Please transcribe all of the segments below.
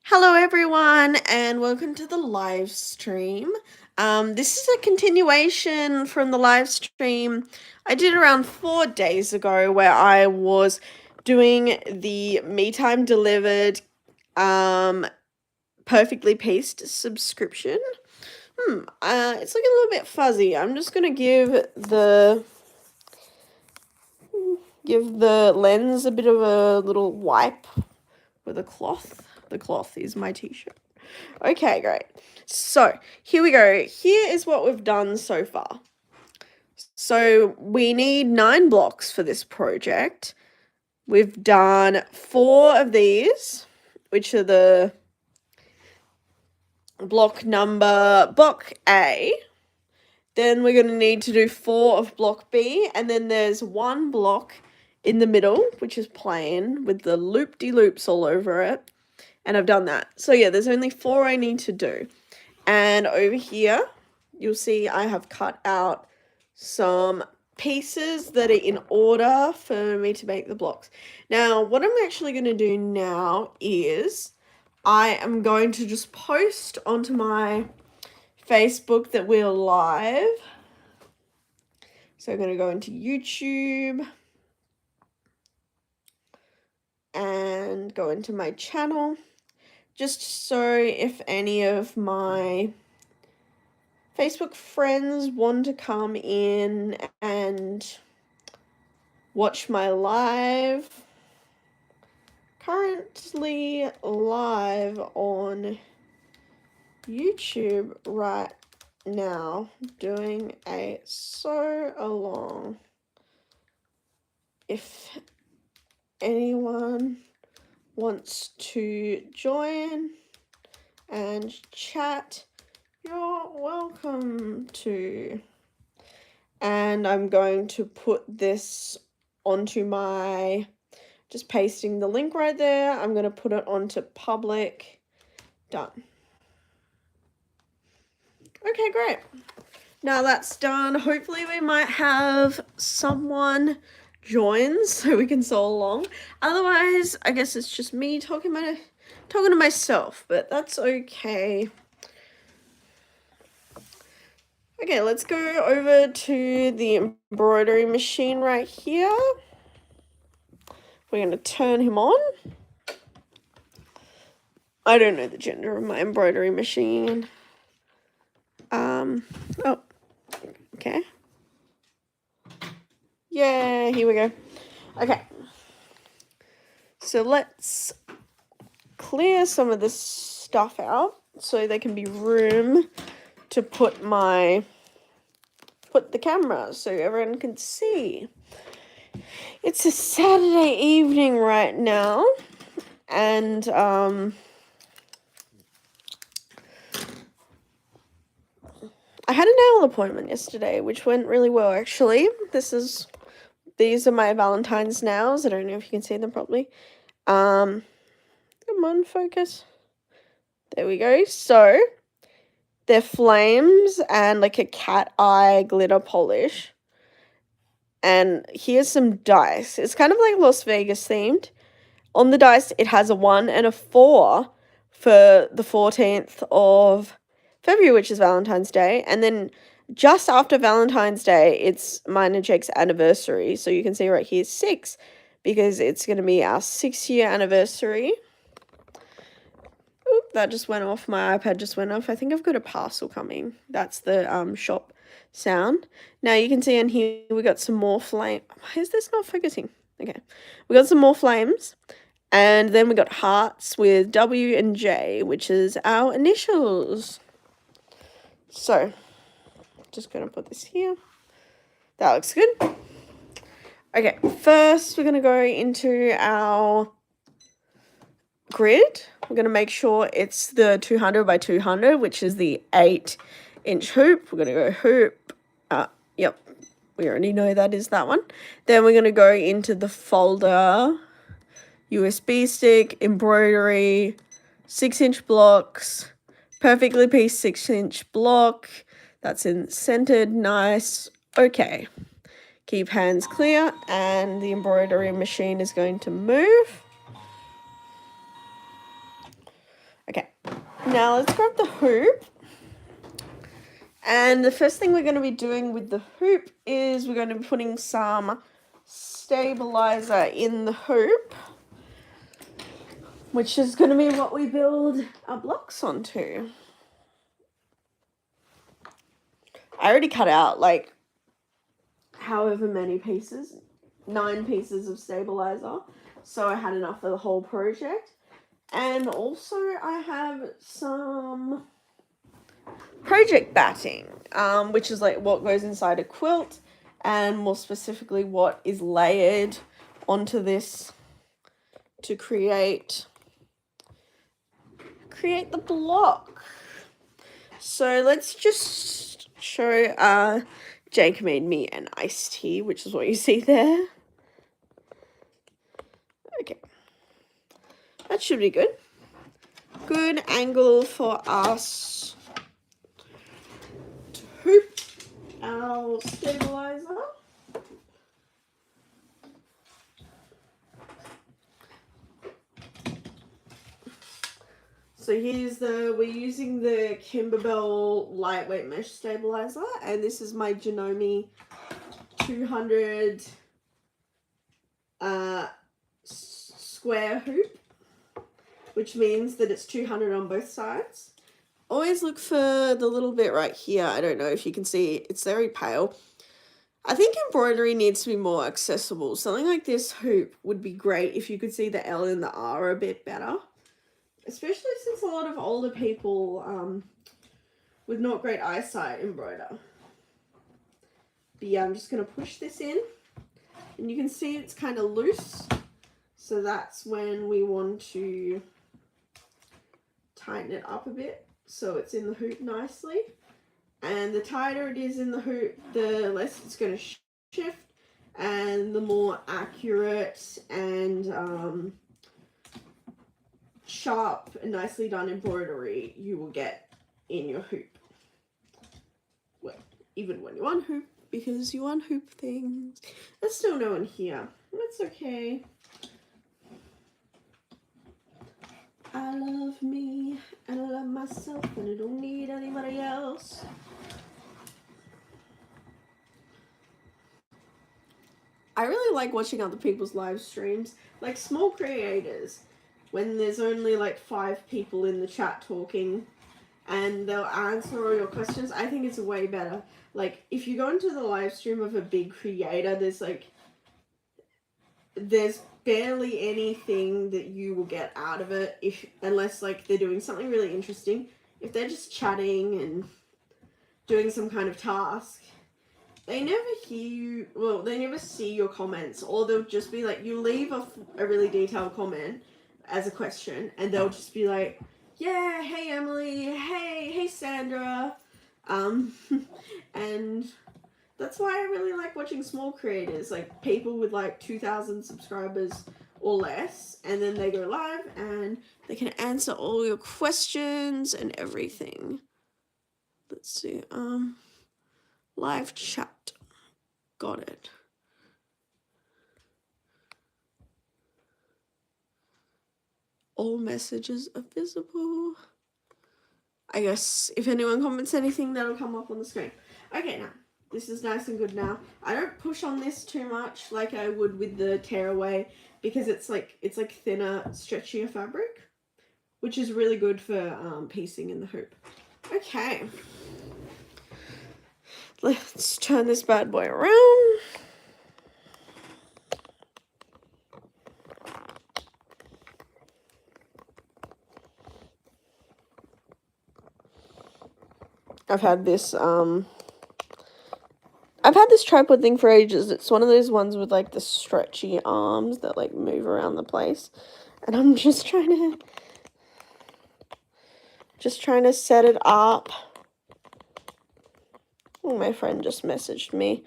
Hello everyone and welcome to the live stream. This is a continuation from the live stream I did around 4 days ago where I was doing the Me Time Delivered perfectly pieced subscription. It's looking a little bit fuzzy. I'm just gonna give the lens a bit of a little wipe with a cloth. The cloth is my t-shirt. Okay, great. So here we go. Here is what we've done so far. So we need 9 blocks for this project. We've done 4 of these, which are the block A. Then we're going to need to do 4 of block B, and then there's 1 block in the middle, which is plain with the loop-de-loops all over it. And I've done that. So yeah, there's only 4 I need to do. And over here, you'll see I have cut out some pieces that are in order for me to make the blocks. Now, what I'm actually going to do now is I am going to just post onto my Facebook that we're live. So I'm going to go into YouTube and go into my channel, just so if any of my Facebook friends want to come in and watch my live. Currently live on YouTube right now, doing a sew along. If anyone wants to join and chat, you're welcome to. And I'm going to put this onto my, just pasting the link right there. I'm going to put it onto public. Done. Okay, great. Now that's done. Hopefully we might have someone join so we can sew along. Otherwise, I guess it's just me talking to myself, but that's okay. Okay, let's go over to the embroidery machine right here. We're going to turn him on. I don't know the gender of my embroidery machine. Oh, okay. Yeah, here we go. Okay. So let's clear some of this stuff out so there can be room to put the camera so everyone can see. It's a Saturday evening right now, and I had a nail appointment yesterday, which went really well actually. These are my Valentine's nails. I don't know if you can see them properly. Come on, focus. There we go. So they're flames and like a cat eye glitter polish. And here's some dice. It's kind of like Las Vegas themed. On the dice, it has a 1 and a 4 for the 14th of February, which is Valentine's Day. And then just after Valentine's Day, it's mine and Jake's anniversary. So you can see right here 6, because it's going to be our 6-year anniversary. Oop, that just went off. My iPad just went off. I think I've got a parcel coming. That's the shop sound. Now you can see in here we got some more flame. Why is this not focusing? Okay. We got some more flames. And then we got hearts with W and J, which is our initials. So, just going to put this here. That looks good. Okay, first we're going to go into our grid. We're going to make sure it's the 200 by 200, which is the 8-inch hoop. We're going to go hoop. Yep, we already know that is that one. Then we're going to go into the folder, USB stick, embroidery, 6-inch blocks, perfectly pieced 6-inch block. That's in centered, nice. Okay. Keep hands clear, and the embroidery machine is going to move. now let's grab the hoop. And the first thing we're going to be doing with the hoop is we're going to be putting some stabilizer in the hoop, which is going to be what we build our blocks onto. I already cut out like however many pieces, 9 pieces of stabilizer, so I had enough for the whole project. And also I have some project batting, which is like what goes inside a quilt, and more specifically what is layered onto this to create the block. So let's just show, Jake made me an iced tea, which is what you see there. Okay, that should be good. Good angle for us to hoop our stabilizer. So we're using the Kimberbell lightweight mesh stabilizer, and this is my Janome 200 square hoop, which means that it's 200 on both sides. Always look for the little bit right here. I don't know if you can see it. It's very pale. I think embroidery needs to be more accessible. Something like this hoop would be great if you could see the L and the R a bit better. Especially since a lot of older people with not great eyesight embroider. But yeah, I'm just going to push this in. And you can see it's kind of loose. So that's when we want to tighten it up a bit so it's in the hoop nicely. And the tighter it is in the hoop, the less it's going to shift. And the more accurate and sharp and nicely done embroidery you will get in your hoop. Well, even when you unhoop, because you unhoop things. There's still no one here. That's okay. I love me and I love myself and I don't need anybody else. I really like watching other people's live streams, like small creators, when there's only like 5 people in the chat talking and they'll answer all your questions. I think it's way better. Like if you go into the live stream of a big creator, there's barely anything that you will get out of it unless like they're doing something really interesting. If they're just chatting and doing some kind of task, they never hear you, well, they never see your comments, or they'll just be like, you leave a really detailed comment as a question, and they'll just be like, yeah, hey Emily, hey Sandra, and that's why I really like watching small creators, like people with like 2,000 subscribers or less, and then they go live and they can answer all your questions and everything. Let's see, live chat, got it. All messages are visible. I guess if anyone comments anything, that'll come up on the screen. Okay, now, this is nice and good now. I don't push on this too much like I would with the tearaway because it's like thinner, stretchier fabric, which is really good for piecing in the hoop. Okay. Let's turn this bad boy around. I've had this tripod thing for ages. It's one of those ones with like the stretchy arms that like move around the place. And I'm just trying to set it up. Oh, my friend just messaged me.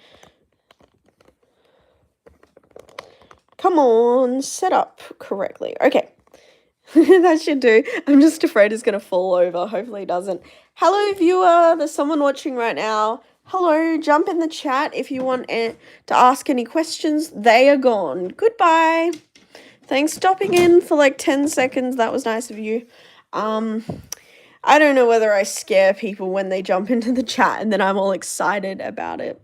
Come on, set up correctly. Okay. That should do. I'm just afraid it's going to fall over. Hopefully it doesn't. Hello, viewer. There's someone watching right now. Hello. Jump in the chat if you want to ask any questions. They are gone. Goodbye. Thanks for stopping in for like 10 seconds. That was nice of you. I don't know whether I scare people when they jump into the chat and then I'm all excited about it.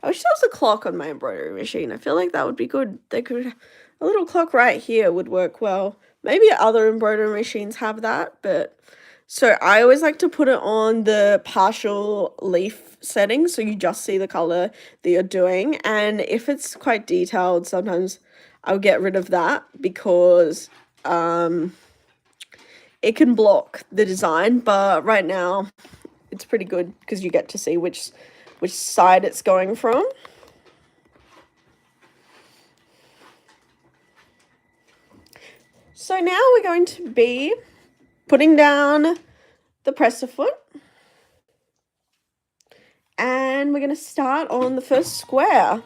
I wish there was a clock on my embroidery machine. I feel like that would be good. A little clock right here would work well. Maybe other embroidery machines have that, but so I always like to put it on the partial leaf setting so you just see the color that you're doing. And if it's quite detailed, sometimes I'll get rid of that because it can block the design, but right now it's pretty good because you get to see which side it's going from. So now we're going to be putting down the presser foot. And we're going to start on the first square.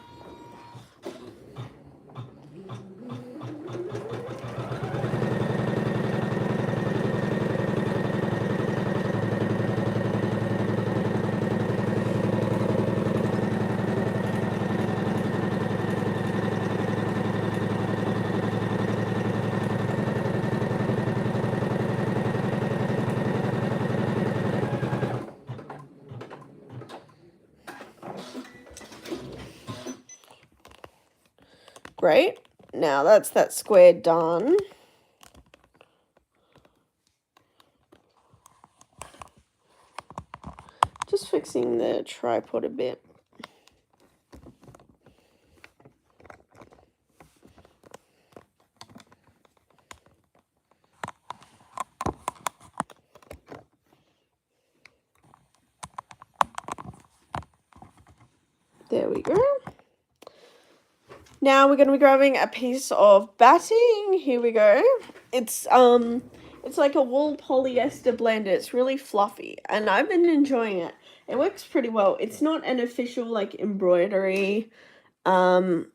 Great. Now that's that square done. Just fixing the tripod a bit. There we go. Now we're going to be grabbing a piece of batting. Here we go. It's like a wool polyester blend. It's really fluffy and I've been enjoying it. It works pretty well. It's not an official like embroidery batting.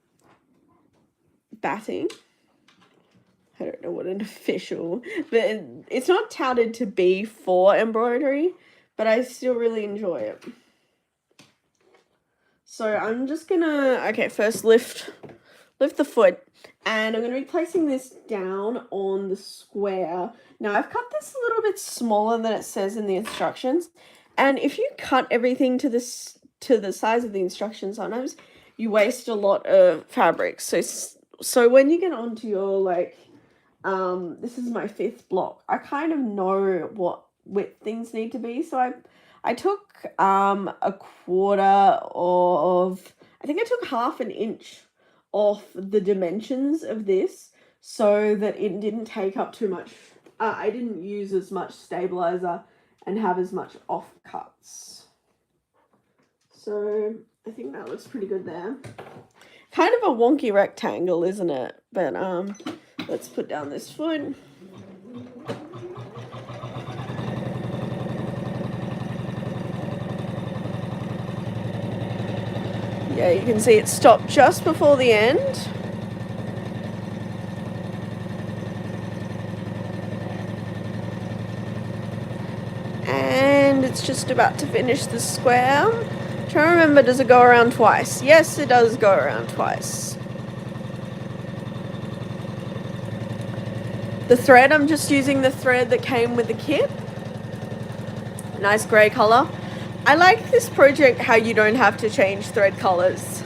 I don't know what an official, but it's not touted to be for embroidery, but I still really enjoy it. So I'm just gonna, okay, first lift the foot, and I'm going to be placing this down on the square. Now I've cut this a little bit smaller than it says in the instructions, and if you cut everything to the size of the instructions, sometimes you waste a lot of fabric. So when you get onto your like, this is my 5th block, I kind of know what width things need to be. So I took a quarter of, I think I took half an inch off the dimensions of this so that it didn't take up too much. I didn't use as much stabilizer and have as much offcuts. So I think that looks pretty good there. Kind of a wonky rectangle, isn't it? But let's put down this foot. Yeah, you can see it stopped just before the end. And it's just about to finish the square. Try to remember, does it go around twice? Yes, it does go around twice. The thread, I'm just using the thread that came with the kit. Nice grey colour. I like this project how you don't have to change thread colours.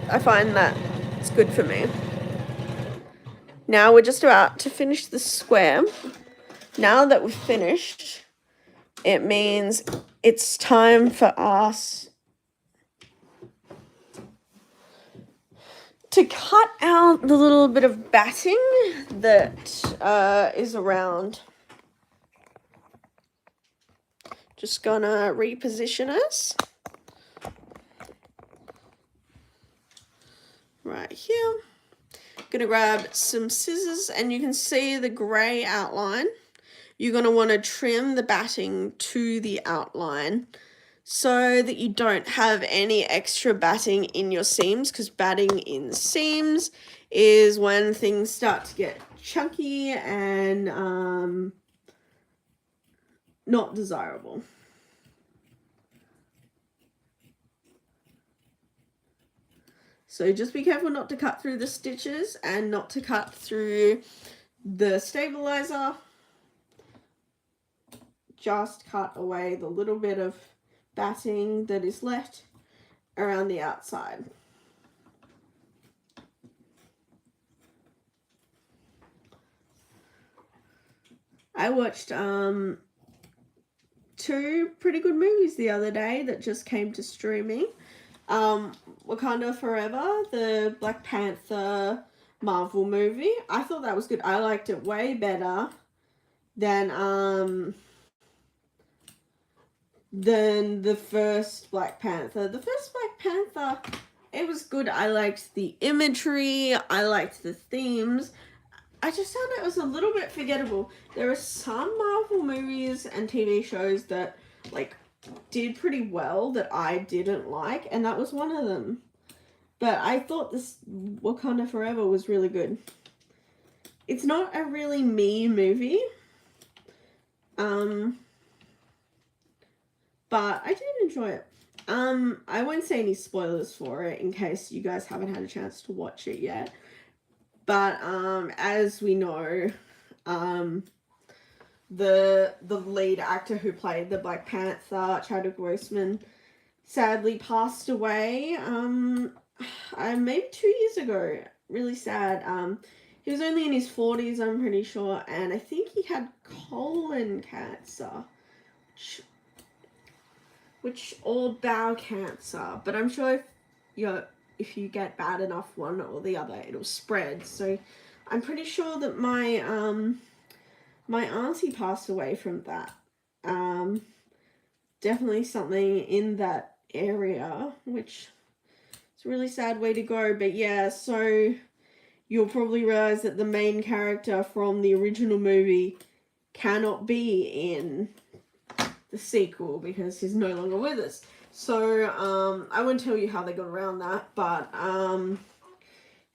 I find that it's good for me. Now we're just about to finish the square. Now that we've finished, it means it's time for us to cut out the little bit of batting that is around. Just gonna reposition us right here. Gonna grab some scissors, and you can see the grey outline. You're gonna want to trim the batting to the outline so that you don't have any extra batting in your seams, because batting in seams is when things start to get chunky and not desirable. So just be careful not to cut through the stitches and not to cut through the stabilizer. Just cut away the little bit of batting that is left around the outside. I watched two pretty good movies the other day that just came to streaming. Wakanda Forever, the Black Panther Marvel movie. I thought that was good. I liked it way better than the first Black Panther. The first Black Panther, it was good. I liked the imagery. I liked the themes. I just found it was a little bit forgettable. There are some Marvel movies and TV shows that, like, did pretty well that I didn't like, and that was one of them. But I thought this Wakanda Forever was really good. It's not a really me movie. But I did enjoy it. I won't say any spoilers for it in case you guys haven't had a chance to watch it yet. But as we know, the lead actor who played the Black Panther, Chadwick Boseman, sadly passed away maybe 2 years ago. Really sad. He was only in his 40s, I'm pretty sure, and I think he had colon cancer, or bowel cancer, but I'm sure if you get bad enough one or the other, it'll spread. So I'm pretty sure that my my auntie passed away from that. Definitely something in that area, which is a really sad way to go. But yeah, so you'll probably realize that the main character from the original movie cannot be in the sequel because he's no longer with us. So I won't tell you how they got around that, but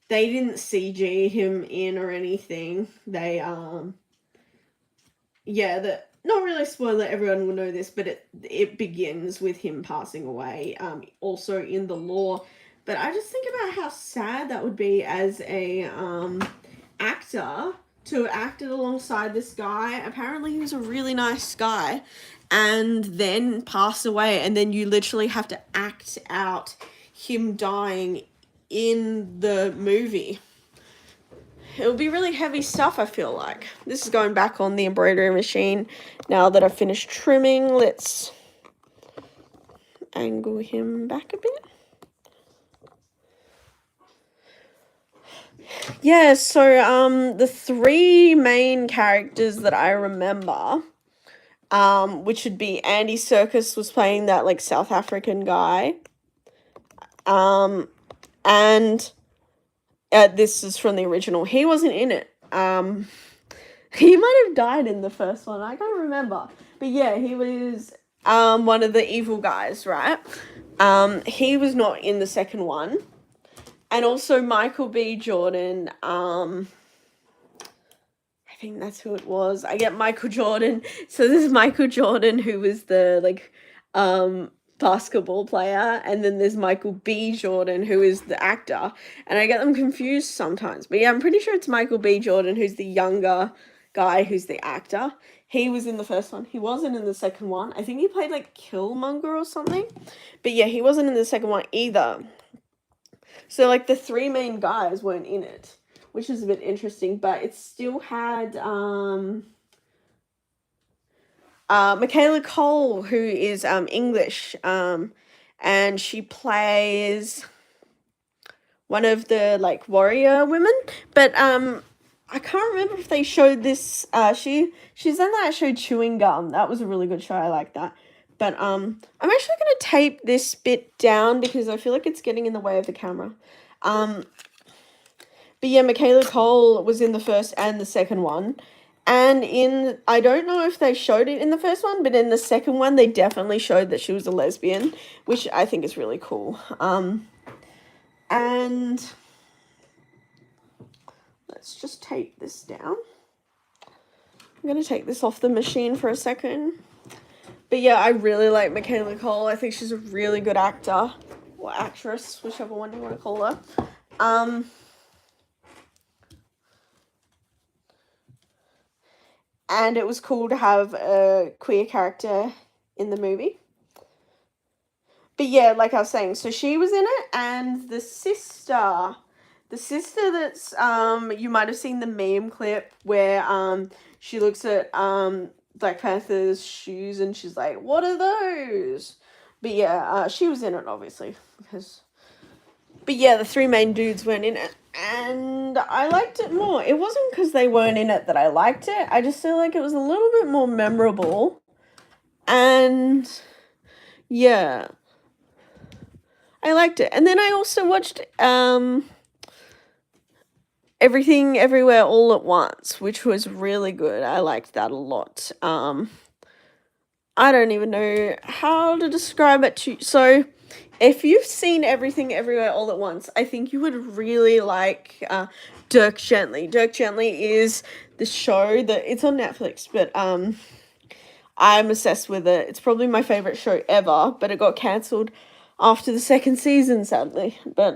they didn't CG him in or anything. They not really spoiler, everyone will know this, but it begins with him passing away, also in the lore. But I just think about how sad that would be as a actor to act it alongside this guy. Apparently he was a really nice guy, and then pass away, and then you literally have to act out him dying in the movie. It would be really heavy stuff, I feel like. This is going back on the embroidery machine. Now that I've finished trimming, let's angle him back a bit. Yeah, so the three main characters that I remember, which would be Andy Serkis was playing that, like, South African guy. And this is from the original. He wasn't in it. He might have died in the first one. I can't remember. But yeah, he was one of the evil guys, right? He was not in the second one. And also Michael B. Jordan, I think that's who it was. I get Michael Jordan. So this is Michael Jordan, who was the, like, basketball player, and then there's Michael B. Jordan, who is the actor, and I get them confused sometimes. But yeah, I'm pretty sure it's Michael B. Jordan, who's the younger guy, who's the actor. He was in the first one. He wasn't in the second one. I think he played, like, Killmonger or something. But yeah, he wasn't in the second one either. So, like, the three main guys weren't in it, which is a bit interesting, but it still had Michaela Cole, who is English, and she plays one of the, like, warrior women, but I can't remember if they showed this. She's in that show Chewing Gum. That was a really good show. I like that. But I'm actually going to tape this bit down because I feel like it's getting in the way of the camera. But yeah, Michaela Cole was in the first and the second one. And I don't know if they showed it in the first one, but in the second one, they definitely showed that she was a lesbian, which I think is really cool. And let's just tape this down. I'm going to take this off the machine for a second. But yeah, I really like Michaela Cole. I think she's a really good actor. or actress, whichever one you want to call her. And it was cool to have a queer character in the movie. But yeah, like I was saying, so she was in it, and the sister that's you might have seen the meme clip where she looks at Black Panther's shoes and she's like, "What are those?" But yeah, she was in it obviously because. But yeah, the three main dudes weren't in it, and I liked it more. It wasn't because they weren't in it that I liked it. I just feel like it was a little bit more memorable, and yeah, I liked it. And then I also watched Everything Everywhere All at Once, which was really good. I liked that a lot. I don't even know how to describe it to you. So, if you've seen Everything Everywhere All at Once, I think you would really like Dirk Gently. Dirk Gently is the show that it's on Netflix, but I'm obsessed with it. It's probably my favorite show ever, but it got cancelled after the second season, sadly. But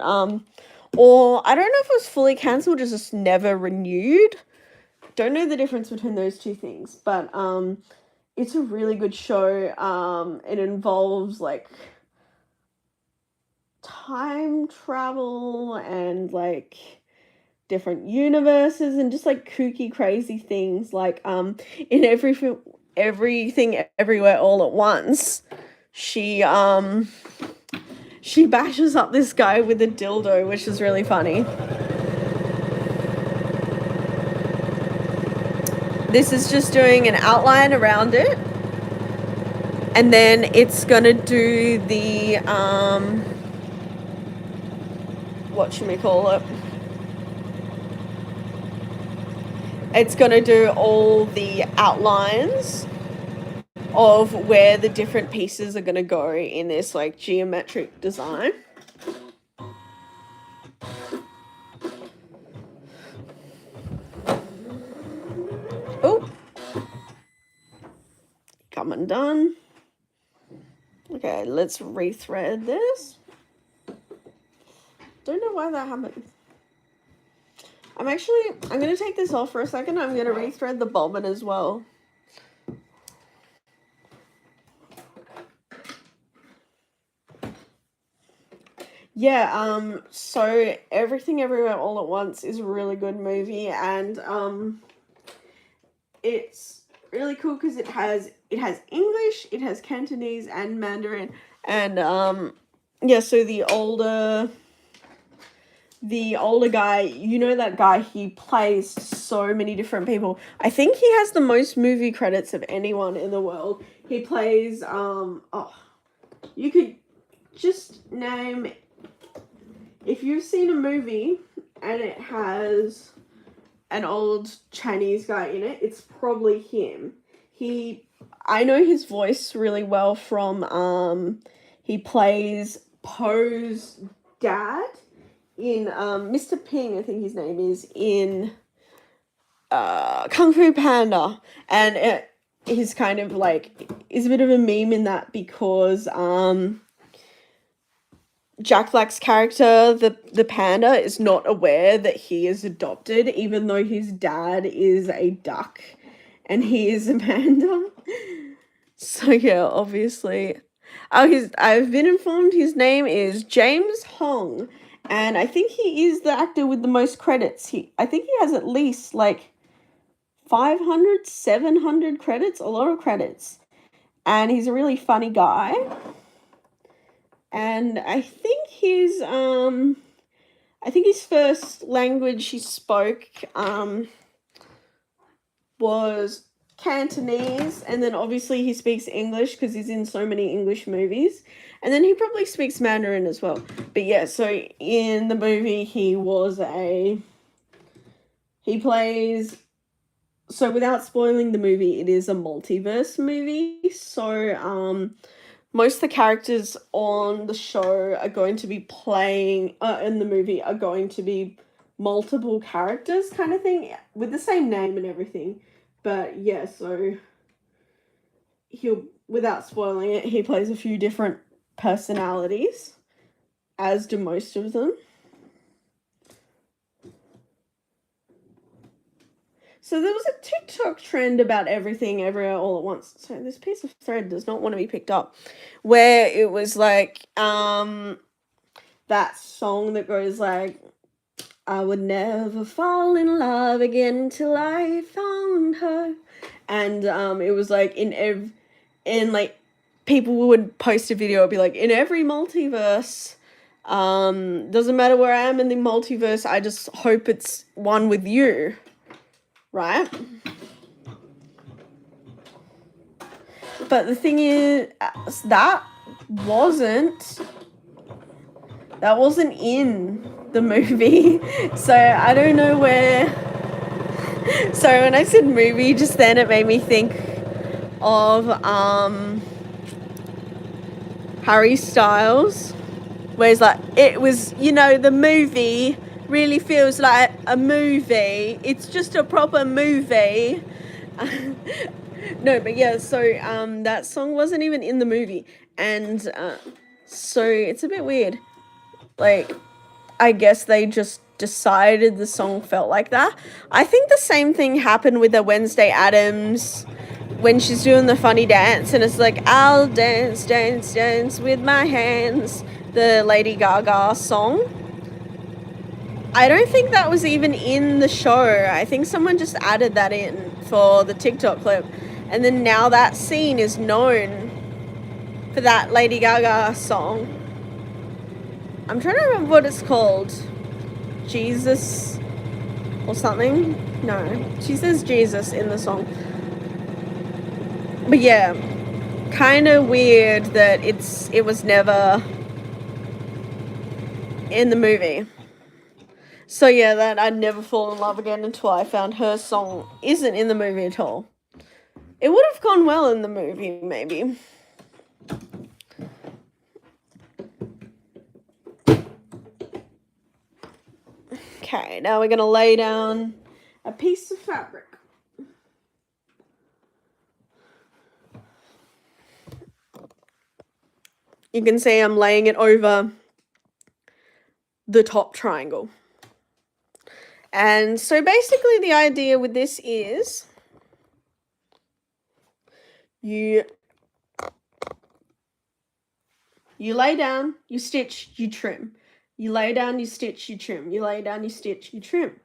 or I don't know if it was fully cancelled, just never renewed. Don't know the difference between those two things, but it's a really good show. It involves like time travel and like different universes and just like kooky crazy things like in everything everywhere all at once she bashes up this guy with a dildo, which is really funny. This is just doing an outline around it, and then it's gonna do the whatchamacallit, it's gonna do all the outlines of where the different pieces are gonna go in this like geometric design. Oh, come undone. Okay, let's rethread this. Don't know why that happened. I'm gonna take this off for a second. I'm gonna rethread the bobbin as well. Yeah, so Everything Everywhere All at Once is a really good movie, and it's really cool because it has English, it has Cantonese and Mandarin, and yeah, so the older guy, you know that guy, he plays so many different people. I think he has the most movie credits of anyone in the world. He plays you could just name, if you've seen a movie and it has an old Chinese guy in it, it's probably him. I know his voice really well from he plays Poe's dad in Mr. Ping, I think his name is, in Kung Fu Panda, and he's kind of like, is a bit of a meme in that because Jack Black's character, the panda, is not aware that he is adopted, even though his dad is a duck and he is a panda. So yeah, obviously. I've been informed his name is James Hong, and I think he is the actor with the most credits. I think he has at least like 500, 700 credits, a lot of credits. And he's a really funny guy. And I think his first language he spoke was Cantonese, and then obviously he speaks English because he's in so many English movies, and then he probably speaks Mandarin as well. But yeah, so in the movie he plays, so without spoiling the movie, it is a multiverse movie, so most of the characters on the show are going to be playing, in the movie, are going to be multiple characters kind of thing, with the same name and everything. But yeah, so without spoiling it, he plays a few different personalities. as do most of them. So there was a TikTok trend about everything everywhere all at once. So this piece of thread does not want to be picked up. Where it was like that song that goes like, I would never fall in love again till I found her. And it was like in like people would post a video, it'd be like, in every multiverse, doesn't matter where I am in the multiverse, I just hope it's one with you. Right? But the thing is, that wasn't in the movie. So I don't know where. So when I said movie just then, it made me think of Harry Styles, where he's like, it was, the movie really feels like a movie. It's just a proper movie. No, but yeah, so that song wasn't even in the movie, and so it's a bit weird. Like, I guess they just decided the song felt like that. I think the same thing happened with the Wednesday Addams when she's doing the funny dance, and it's like, I'll dance, dance, dance with my hands, the Lady Gaga song. I don't think that was even in the show. I think someone just added that in for the TikTok clip. And then now that scene is known for that Lady Gaga song. I'm trying to remember what it's called. Jesus or something? No. She says Jesus in the song. But yeah, kind of weird that it was never in the movie. So yeah, that I'd never fall in love again until I found her song isn't in the movie at all. It would have gone well in the movie, maybe. Okay, now we're going to lay down a piece of fabric. You can see I'm laying it over the top triangle. And so basically the idea with this is you lay down, you stitch, you trim. You lay down, you stitch, you trim. You lay down, you stitch, you trim.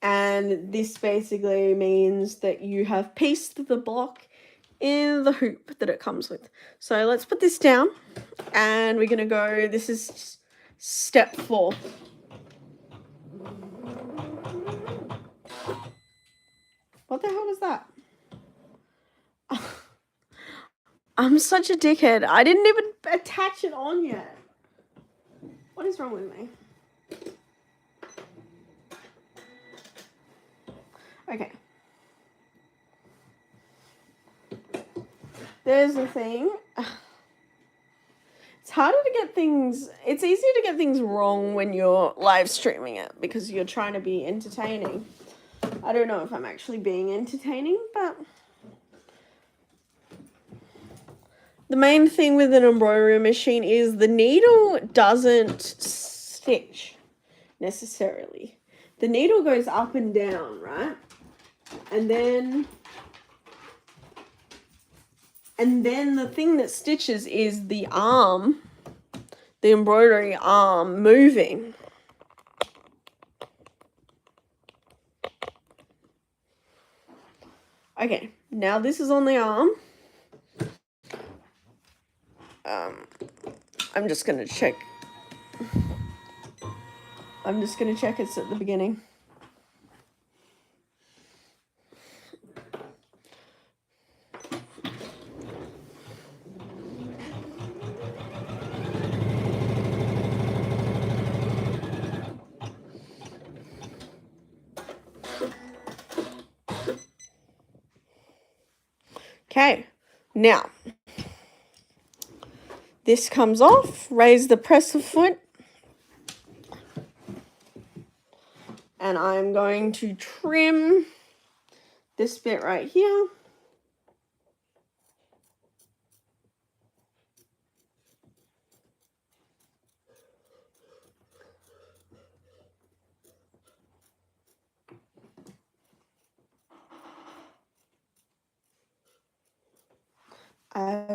And this basically means that you have pieced the block in the hoop that it comes with. So let's put this down and we're going to go, this is step 4. What the hell was that? I'm such a dickhead. I didn't even attach it on yet. What is wrong with me? Okay. There's the thing. It's harder to get things, it's easier to get things wrong when you're live streaming it because you're trying to be entertaining. I don't know if I'm actually being entertaining, but the main thing with an embroidery machine is the needle doesn't stitch necessarily. The needle goes up and down, right? And then the thing that stitches is the arm, the embroidery arm moving. Okay, now this is on the arm. I'm just going to check. It's at the beginning. Okay, now this comes off, raise the presser foot, and I'm going to trim this bit right here.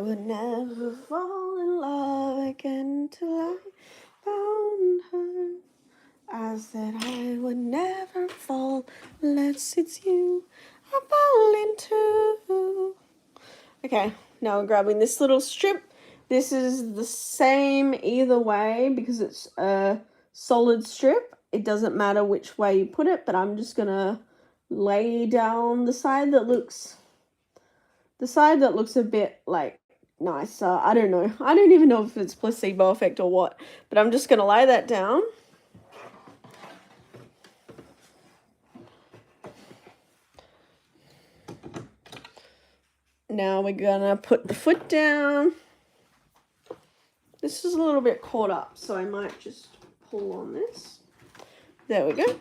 would never fall in love again till I found her. I said I would never fall unless it's you I fall into. Okay, now we're grabbing this little strip. This is the same either way because it's a solid strip. It doesn't matter which way you put it, but I'm just gonna lay down the side that looks a bit like nicer. I don't know. I don't even know if it's placebo effect or what, but I'm just gonna lay that down. Now we're gonna put the foot down. This is a little bit caught up, so I might just pull on this. There we go.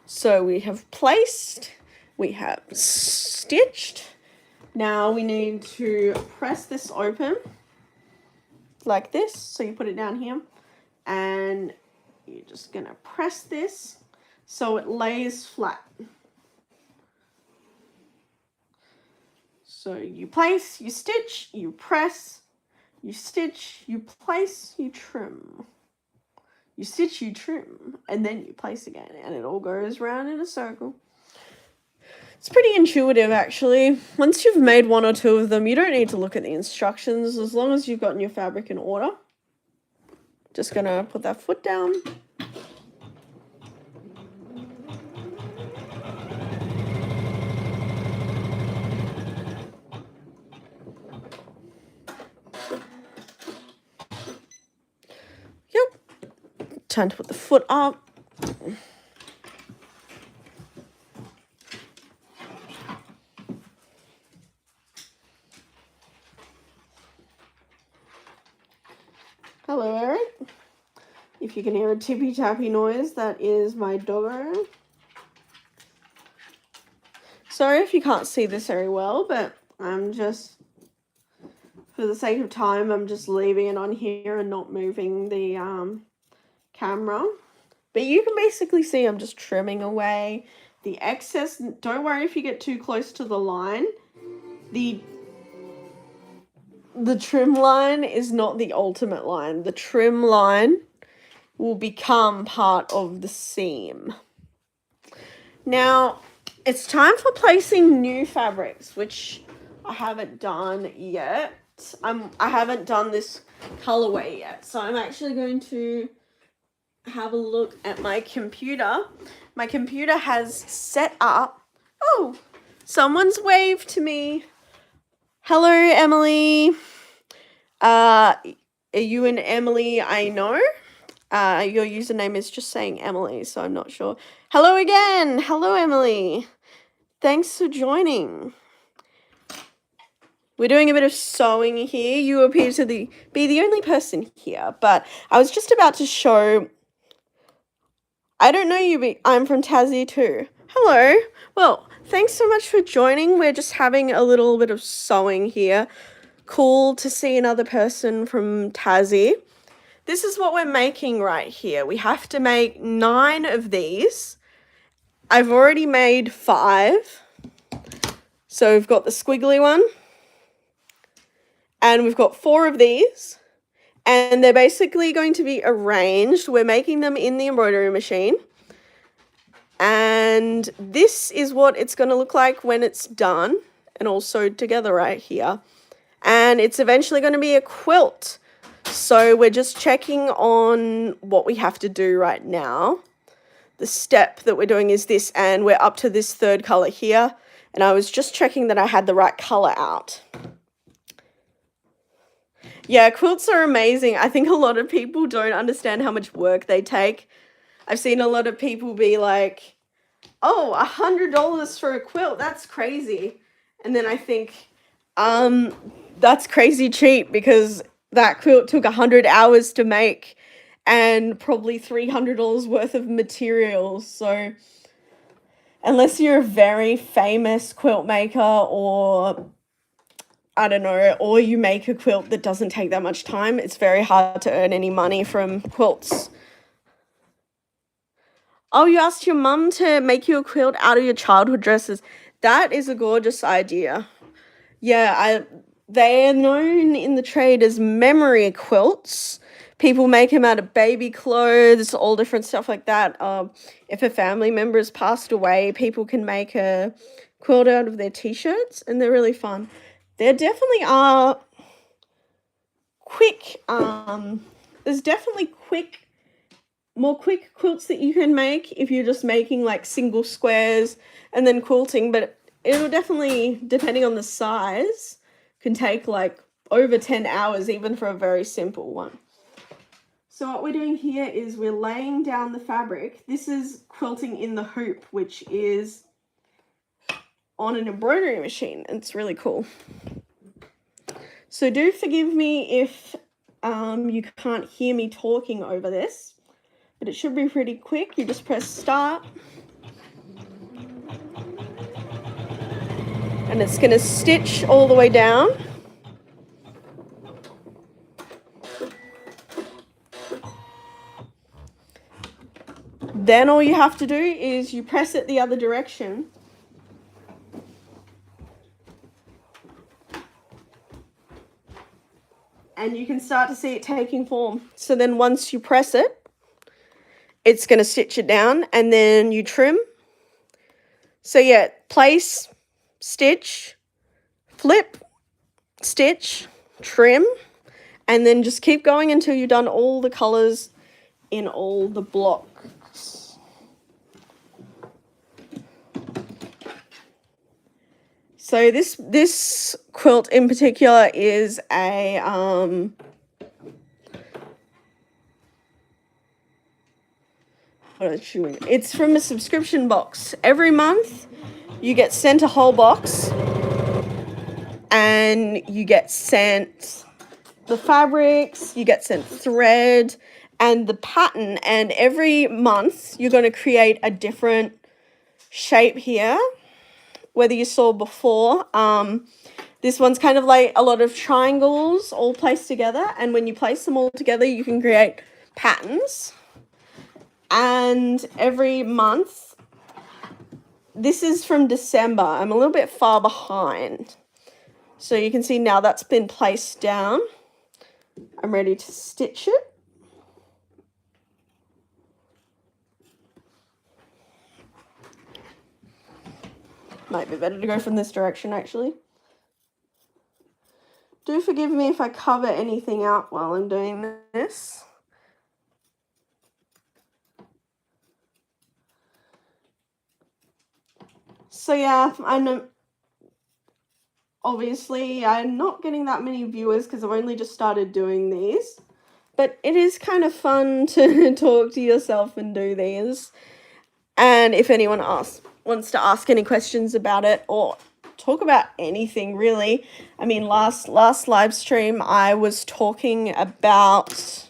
So we have placed, we have stitched. Now we need to press this open like this. So you put it down here and you're just gonna press this so it lays flat. So you place, you stitch, you press, you stitch, you place, you trim. You stitch, you trim, and then you place again, and it all goes round in a circle. It's pretty intuitive, actually. Once you've made one or two of them, you don't need to look at the instructions, as long as you've gotten your fabric in order. Just gonna put that foot down. Time to put the foot up. Hello, Eric. If you can hear a tippy tappy noise, that is my doggo. Sorry if you can't see this very well, but I'm just, for the sake of time, I'm just leaving it on here and not moving the camera. But you can basically see I'm just trimming away the excess. Don't worry if you get too close to the line. The trim line is not the ultimate line. The trim line will become part of the seam. Now, it's time for placing new fabrics, which I haven't done yet. I haven't done this colorway yet, so I'm actually going to have a look at my computer. My computer has set up. Oh, someone's waved to me. Hello, Emily. Are you an Emily I know? Your username is just saying Emily, so I'm not sure. Hello again. Hello, Emily. Thanks for joining. We're doing a bit of sewing here. You appear to be the only person here, but I was just about to show. I don't know you, but I'm from Tassie too. Hello. Well, thanks so much for joining. We're just having a little bit of sewing here. Cool to see another person from Tassie. This is what we're making right here. We have to make 9 of these. I've already made 5. So we've got the squiggly one. And we've got 4 of these. And they're basically going to be arranged. We're making them in the embroidery machine. And this is what it's going to look like when it's done and all sewed together right here. And it's eventually going to be a quilt. So we're just checking on what we have to do right now. The step that we're doing is this, and we're up to this 3rd color here. And I was just checking that I had the right color out. Yeah, quilts are amazing. I think a lot of people don't understand how much work they take. I've seen a lot of people be like, oh, $100 for a quilt, that's crazy. And then I think, that's crazy cheap because that quilt took 100 hours to make and probably $300 worth of materials. So unless you're a very famous quilt maker or I don't know, or you make a quilt that doesn't take that much time, it's very hard to earn any money from quilts. Oh, you asked your mum to make you a quilt out of your childhood dresses. That is a gorgeous idea. Yeah, they are known in the trade as memory quilts. People make them out of baby clothes, all different stuff like that. If a family member has passed away, people can make a quilt out of their t-shirts, and they're really fun. There definitely are quick, there's definitely more quick quilts that you can make if you're just making like single squares and then quilting, but it'll definitely, depending on the size, can take like over 10 hours even for a very simple one. So what we're doing here is we're laying down the fabric. This is quilting in the hoop, which is on an embroidery machine. It's really cool. So do forgive me if you can't hear me talking over this, but it should be pretty quick. You just press start. And it's going to stitch all the way down. Then all you have to do is you press it the other direction. And you can start to see it taking form. So then once you press it, it's going to stitch it down, and then you trim. So yeah, place, stitch, flip, stitch, trim, and then just keep going until you've done all the colors in all the blocks. So this quilt in particular is a it's from a subscription box. Every month you get sent a whole box, and you get sent the fabrics, you get sent thread and the pattern, and every month you're going to create a different shape here, whether you saw before. This one's kind of like a lot of triangles all placed together, and when you place them all together you can create patterns. And every month, this is from December, I'm a little bit far behind, so you can see now that's been placed down. I'm ready to stitch it. Might be better to go from this direction, actually. Do forgive me if I cover anything out while I'm doing this. So yeah, I know, obviously I'm not getting that many viewers because I've only just started doing these, but it is kind of fun to talk to yourself and do these. And if anyone wants to ask any questions about it or talk about anything really, I mean, last live stream I was talking about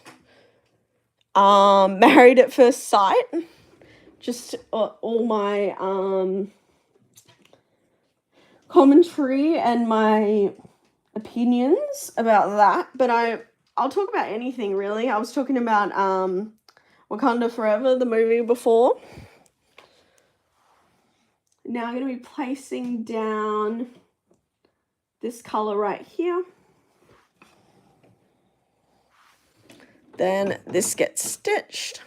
Married at First Sight, just all my commentary and my opinions about that, but I'll talk about anything really. I was talking about Wakanda Forever, the movie before. Now I'm going to be placing down this color right here. Then this gets stitched.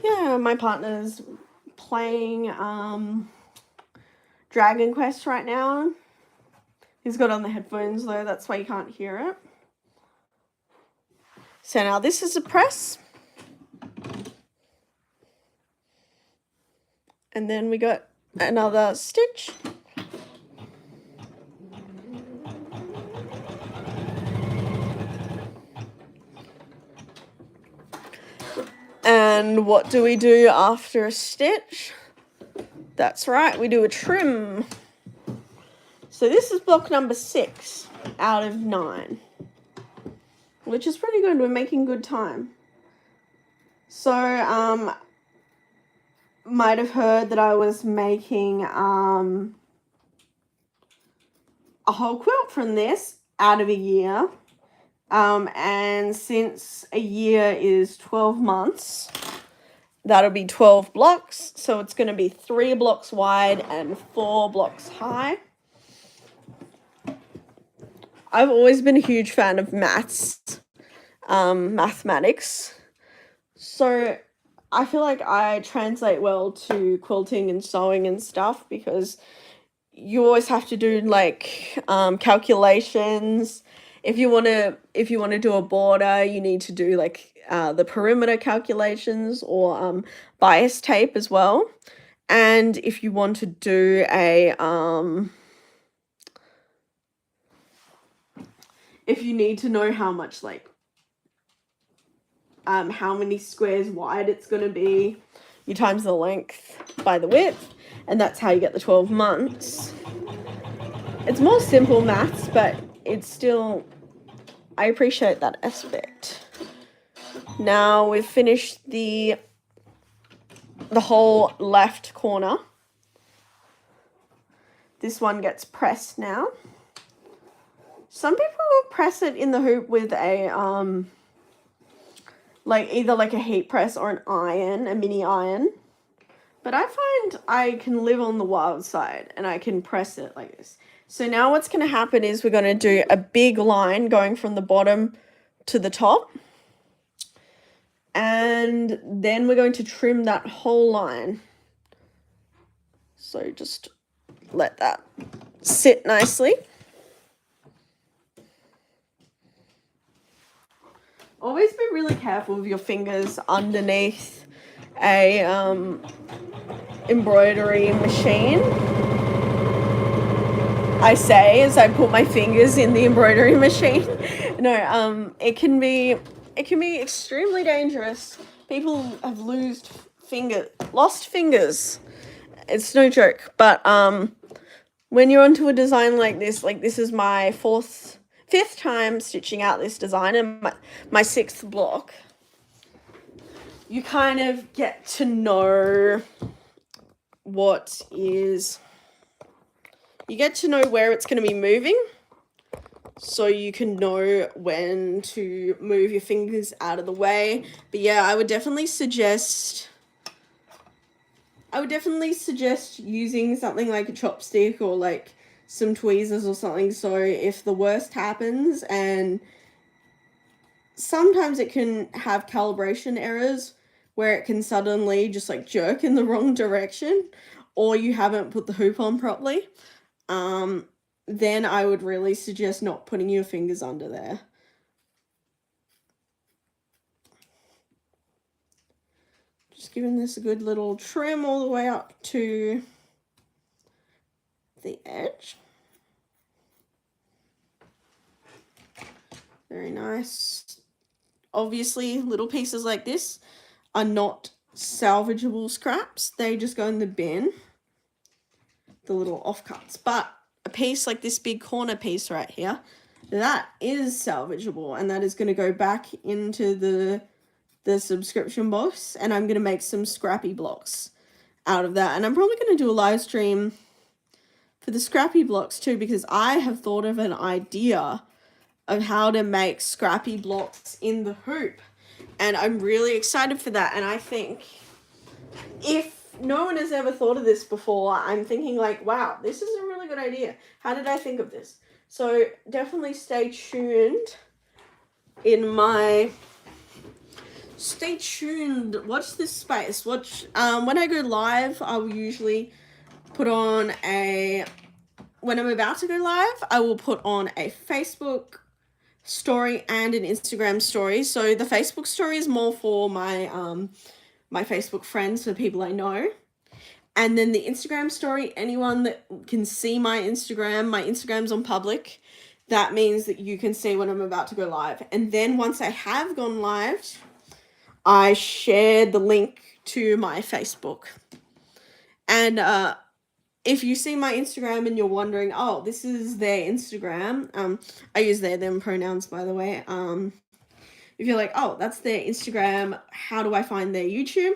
Yeah, my partner's playing Dragon Quest right now. He's got on the headphones though, that's why you can't hear it. So now this is a press. And then we got another stitch. And what do we do after a stitch? That's right, we do a trim. So this is block number 6 out of 9, which is pretty good. We're making good time. So, might have heard that I was making a whole quilt from this out of a year. And since a year is 12 months, that'll be 12 blocks. So it's going to be 3 blocks wide and 4 blocks high. I've always been a huge fan of mathematics. So I feel like I translate well to quilting and sewing and stuff, because you always have to do like calculations. If you want to do a border, you need to do like the perimeter calculations, or bias tape as well. And if you want to do a if you need to know how much, like how many squares wide it's going to be, you times the length by the width, and that's how you get the 12 months. It's more simple maths, but it's still, I appreciate that aspect. Now we've finished the whole left corner. This one gets pressed now. Some people will press it in the hoop with a like either like a heat press or an iron, a mini iron. But I find I can live on the wild side and I can press it like this. So now what's going to happen is we're going to do a big line going from the bottom to the top. And then we're going to trim that whole line. So just let that sit nicely. Always be really careful with your fingers underneath a embroidery machine. I say as I put my fingers in the embroidery machine. No, it can be extremely dangerous. People have lost fingers. It's no joke. But when you're onto a design like this is my fifth time stitching out this design and my 6th block, you kind of get to know where it's going to be moving, so you can know when to move your fingers out of the way. But yeah, I would definitely suggest using something like a chopstick or like some tweezers or something, so if the worst happens, and sometimes it can have calibration errors where it can suddenly just like jerk in the wrong direction, or you haven't put the hoop on properly, then I would really suggest not putting your fingers under there. Just giving this a good little trim all the way up to the edge. Very nice. Obviously, little pieces like this are not salvageable scraps. They just go in the bin, the little offcuts. But a piece like this big corner piece right here, that is salvageable, and that is going to go back into the subscription box, and I'm going to make some scrappy blocks out of that. And I'm probably going to do a live stream for the scrappy blocks too, because I have thought of an idea of how to make scrappy blocks in the hoop, and I'm really excited for that. And I think if no one has ever thought of this before, I'm thinking like, wow, this is a really good idea. How did I think of this? So definitely stay tuned. Watch this space. Watch when I go live, I will usually put on when I'm about to go live, I will put on a Facebook story and an Instagram story. So the Facebook story is more for my my Facebook friends, for people I know. And then the Instagram story, anyone that can see my Instagram's on public. That means that you can see when I'm about to go live. And then once I have gone live, I share the link to my Facebook. And if you see my Instagram and you're wondering, oh, this is their Instagram, I use they, them pronouns, by the way. If you're like, oh, that's their Instagram, how do I find their YouTube?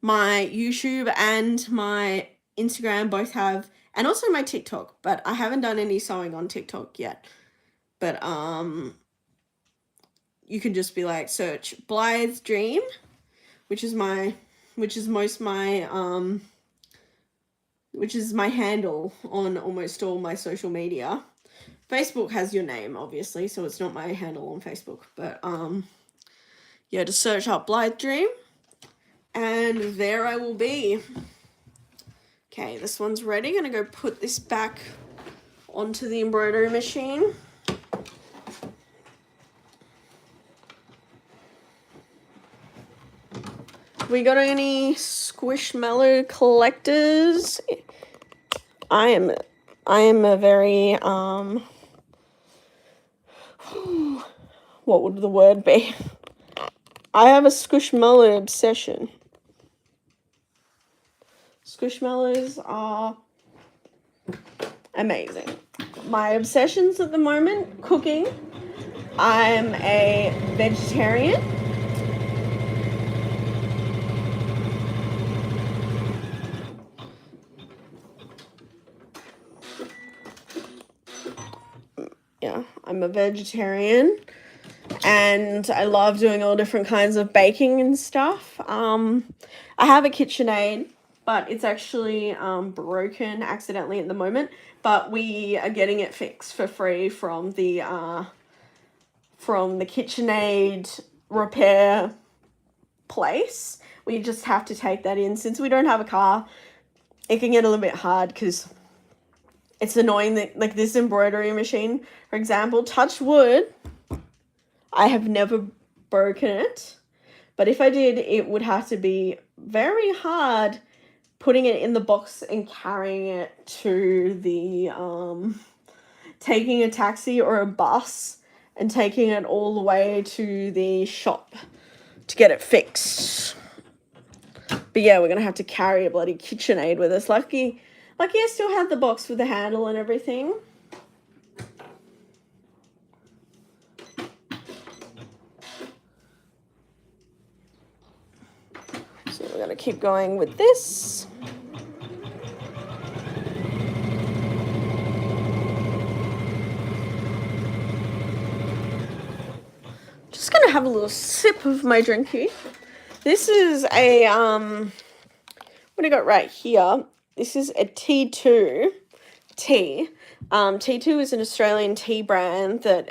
My YouTube and my Instagram both have, and also my TikTok, but I haven't done any sewing on TikTok yet. But you can just be like, search Blythe's Dream, which is my handle on almost all my social media. Facebook has your name, obviously, so it's not my handle on Facebook. But yeah, just search up Blythe Dream, and there I will be. Okay, this one's ready. I'm gonna go put this back onto the embroidery machine. We got any Squishmallow collectors? I am a very what would the word be? I have a Squishmallow obsession. Squishmallows are amazing. My obsessions at the moment: cooking. I'm a vegetarian. Yeah, I'm a vegetarian, and I love doing all different kinds of baking and stuff. I have a KitchenAid, but it's actually broken accidentally at the moment. But we are getting it fixed for free from the KitchenAid repair place. We just have to take that in. Since we don't have a car, it can get a little bit hard because it's annoying that, like, this embroidery machine, for example, touch wood, I have never broken it. But if I did, it would have to be very hard putting it in the box and carrying it to the, taking a taxi or a bus and taking it all the way to the shop to get it fixed. But yeah, we're going to have to carry a bloody KitchenAid with us. Lucky I still have the box with the handle and everything. So we're going to keep going with this. Just going to have a little sip of my drink here. This is a, what I got right here. This is a T2 tea. T2 is an Australian tea brand that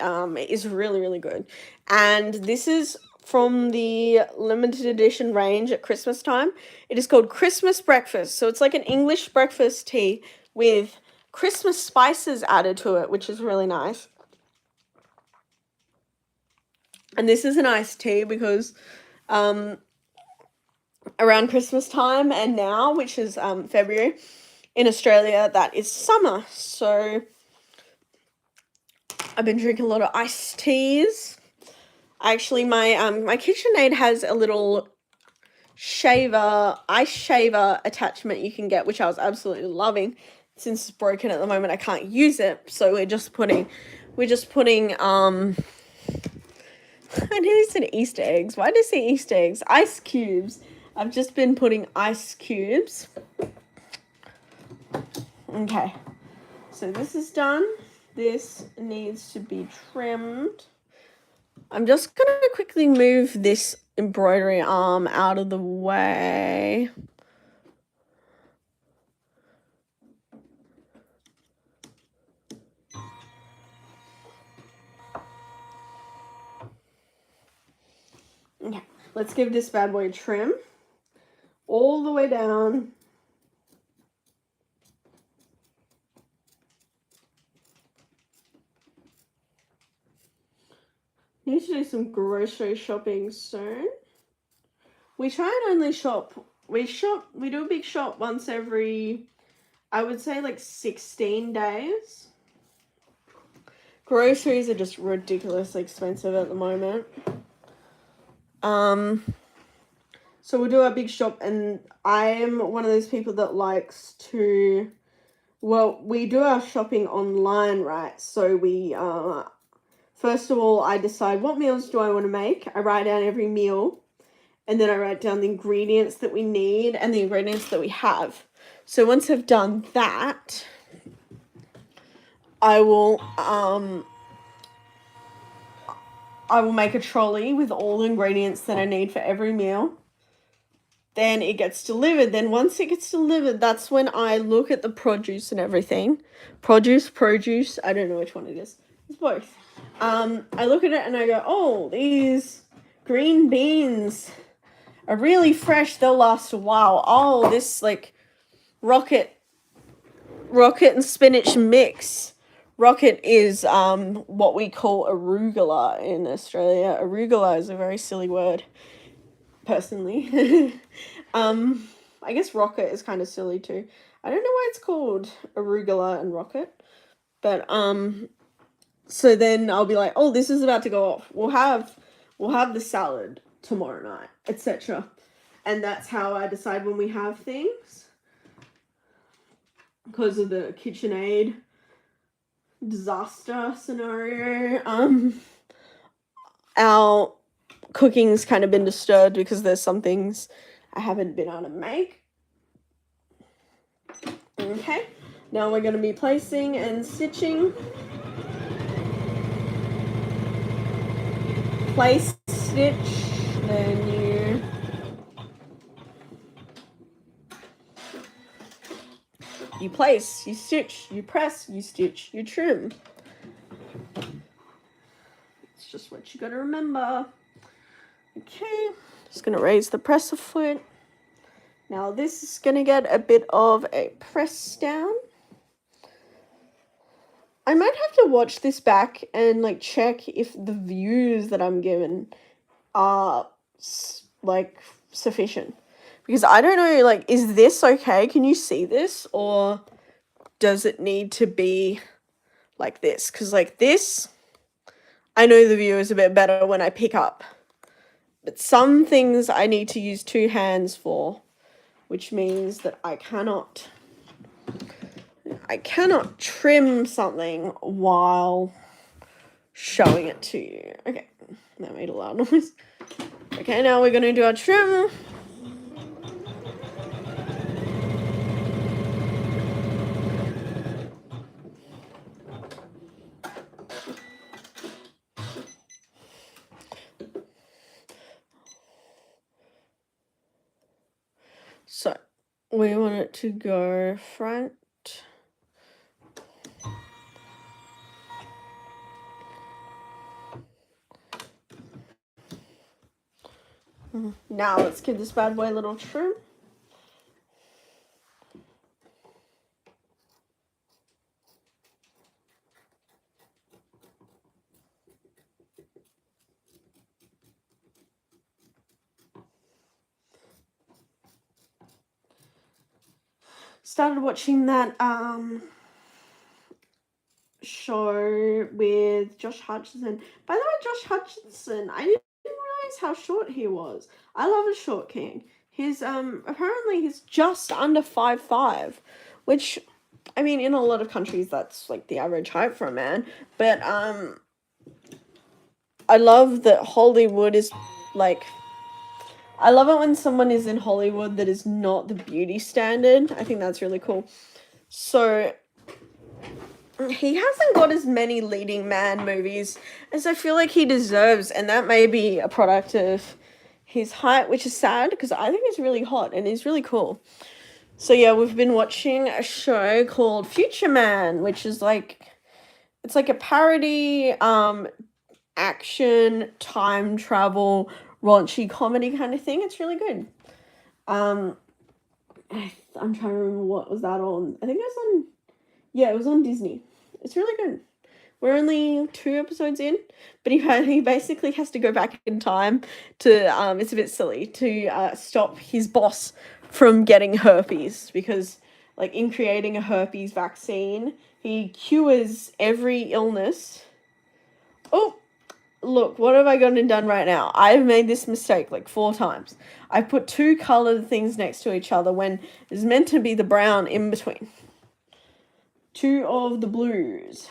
is really, really good. And this is from the limited edition range at Christmas time. It is called Christmas Breakfast. So it's like an English breakfast tea with Christmas spices added to it, which is really nice. And this is an iced tea because around Christmas time and now, which is February, in Australia, that is summer. So I've been drinking a lot of iced teas. Actually, my KitchenAid has a little ice shaver attachment you can get, which I was absolutely loving. Since it's broken at the moment, I can't use it. So we're just putting I nearly said Easter eggs. Why did I say Easter eggs? Ice cubes. I've just been putting ice cubes. Okay. So this is done. This needs to be trimmed. I'm just going to quickly move this embroidery arm out of the way. Okay, let's give this bad boy a trim all the way down. Need to do some grocery shopping soon. We try and only shop. We do a big shop once every, I would say, like 16 days. Groceries are just ridiculously expensive at the moment. So we'll do our big shop, and I'm one of those people that likes to Well, we do our shopping online, right? So we, first of all, I decide what meals do I want to make. I write down every meal, and then I write down the ingredients that we need and the ingredients that we have. So once I've done that, I will make a trolley with all the ingredients that I need for every meal. Then it gets delivered. Then once it gets delivered, that's when I look at the produce and everything. Produce, I don't know which one it is. It's both. I look at it and I go, oh, these green beans are really fresh. They'll last a while. Oh, this like rocket and spinach mix. Rocket is what we call arugula in Australia. Arugula is a very silly word, personally. I guess rocket is kind of silly too. I don't know why it's called arugula and rocket, but so then I'll be like, oh, this is about to go off. We'll have the salad tomorrow night, etc. And that's how I decide when we have things, because of the KitchenAid disaster scenario. Our cooking's kind of been disturbed because there's some things I haven't been able to make. Okay, now we're going to be placing and stitching. Place, stitch, then you place, you stitch, you press, you stitch, you trim. It's just what you got to remember. Okay, just going to raise the presser foot. Now this is going to get a bit of a press down. I might have to watch this back and like check if the views that I'm given are like sufficient. Because I don't know, like, is this okay? Can you see this? Or does it need to be like this? Because like this, I know the view is a bit better when I pick up. But some things I need to use two hands for, which means that I cannot trim something while showing it to you. Okay, that made a loud noise. Okay, now we're going to do our trim. So, we want it to go front. Now let's give this bad boy a little trim. Started watching that show with Josh Hutcherson. By the way, Josh Hutcherson, I didn't realize how short he was. I love a short king. He's apparently he's just under 5'5", which, I mean, in a lot of countries that's like the average height for a man. But I love that Hollywood is like, I love it when someone is in Hollywood that is not the beauty standard. I think that's really cool. So he hasn't got as many leading man movies as I feel like he deserves, and that may be a product of his height, which is sad because I think he's really hot and he's really cool. So yeah, we've been watching a show called Future Man, which is like, it's like a parody, action, time travel, raunchy comedy kind of thing. It's really good. I'm trying to remember what was that on. I think it was on, yeah, it was on Disney. It's really good. We're only 2 episodes in, but he basically has to go back in time to, it's a bit silly, to stop his boss from getting herpes, because like in creating a herpes vaccine, he cures every illness. Oh, look, what have I gone and done right now? I've made this mistake like 4 times. I put 2 colored things next to each other when it's meant to be the brown in between. 2 of the blues.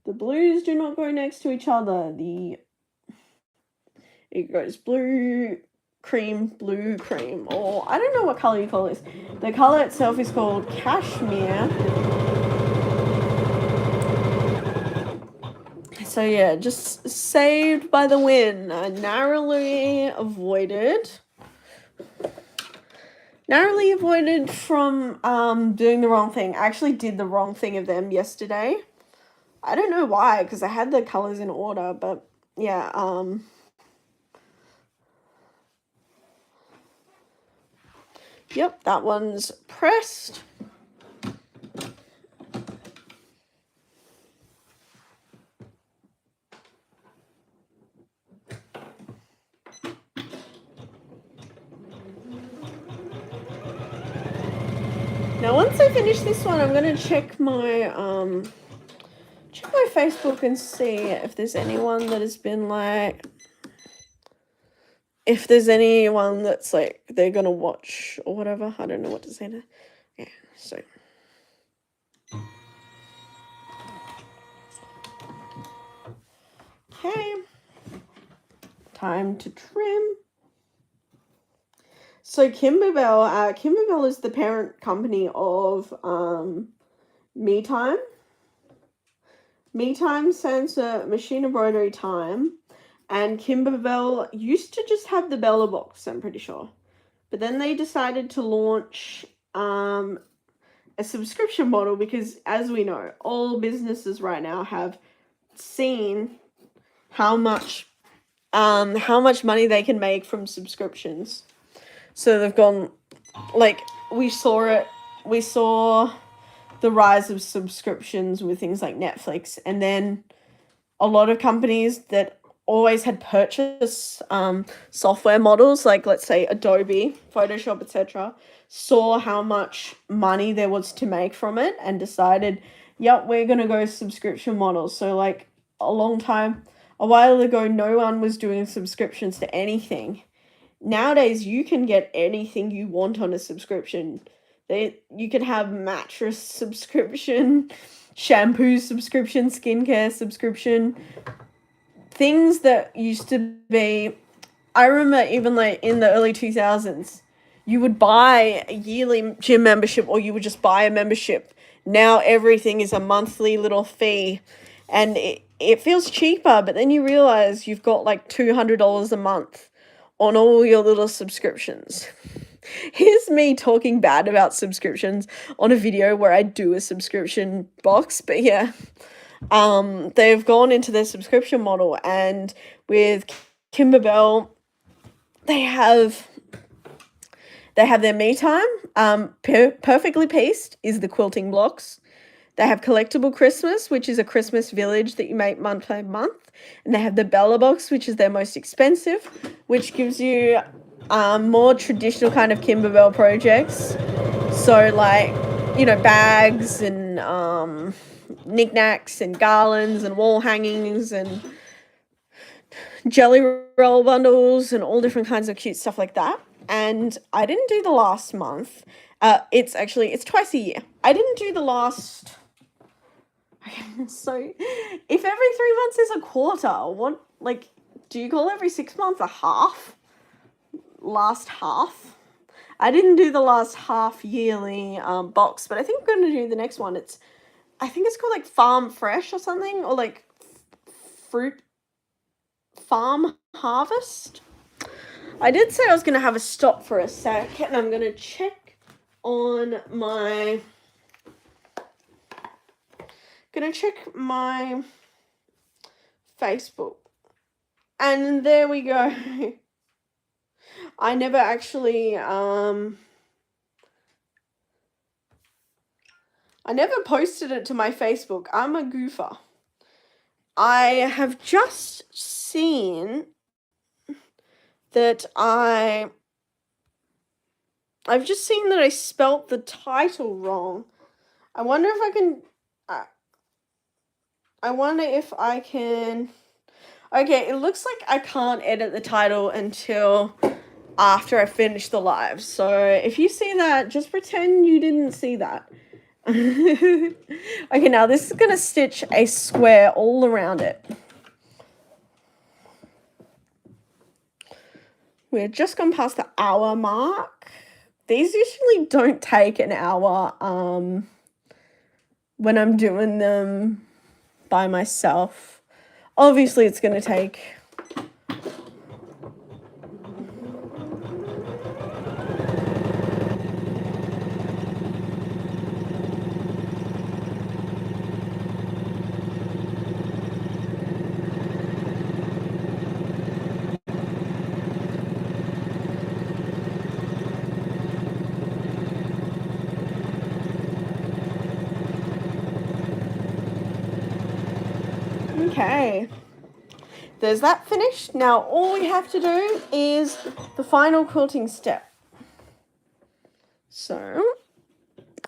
The blues do not go next to each other. It goes blue, cream, or I don't know what color you call this. The color itself is called cashmere. So yeah, just saved by the win. I narrowly avoided from doing the wrong thing. I actually did the wrong thing of them yesterday. I don't know why, because I had the colors in order, but yeah, yep, that one's pressed. Now, once I finish this one, I'm gonna check my Facebook and see if there's anyone that has been like, if there's anyone that's like they're gonna watch or whatever. I don't know what to say now. Yeah, so. Okay. Time to trim. So Kimberbell is the parent company of Me Time. Me Time stands for Machine Embroidery Time, and Kimberbell used to just have the Bella box, I'm pretty sure. But then they decided to launch a subscription model because, as we know, all businesses right now have seen how much money they can make from subscriptions. So they've gone, like, we saw the rise of subscriptions with things like Netflix, and then a lot of companies that always had purchase software models, like let's say Adobe, Photoshop, etc., saw how much money there was to make from it and decided, yep, we're going to go subscription models. So like a while ago, no one was doing subscriptions to anything. Nowadays, you can get anything you want on a subscription. You can have mattress subscription, shampoo subscription, skincare subscription. Things that used to be, I remember even like in the early 2000s, you would buy a yearly gym membership or you would just buy a membership. Now everything is a monthly little fee, and it feels cheaper, but then you realize you've got like $200 a month on all your little subscriptions. Here's me talking bad about subscriptions on a video where I do a subscription box, but yeah. They've gone into their subscription model, and with Kimberbell, they have their Me Time. Perfectly Pieced is the quilting blocks. They have Collectible Christmas, which is a Christmas village that you make month by month. And they have the Bella Box, which is their most expensive, which gives you more traditional kind of Kimberbell projects. So like, bags and knickknacks and garlands and wall hangings and jelly roll bundles and all different kinds of cute stuff like that. And I didn't do the last month. It's twice a year. I didn't do the last... So, if every 3 months is a quarter, what, like, do you call every 6 months a half? Last half? I didn't do the last half yearly box, but I think I'm going to do the next one. I think it's called, like, Farm Fresh or something, or, like, Fruit Farm Harvest. I did say I was going to have a stop for a sec, and I'm going to check on my... Gonna check my Facebook, and there we go. I never actually I never posted it to my Facebook. I'm a goofer. I have just seen that I spelt the title wrong. I wonder if I can Okay, it looks like I can't edit the title until after I finish the live. So if you see that, just pretend you didn't see that. Okay, now this is going to stitch a square all around it. We're just gone past the hour mark. These usually don't take an hour when I'm doing them by myself. Obviously, it's going to take... Okay, there's that finished. Now all we have to do is the final quilting step. So,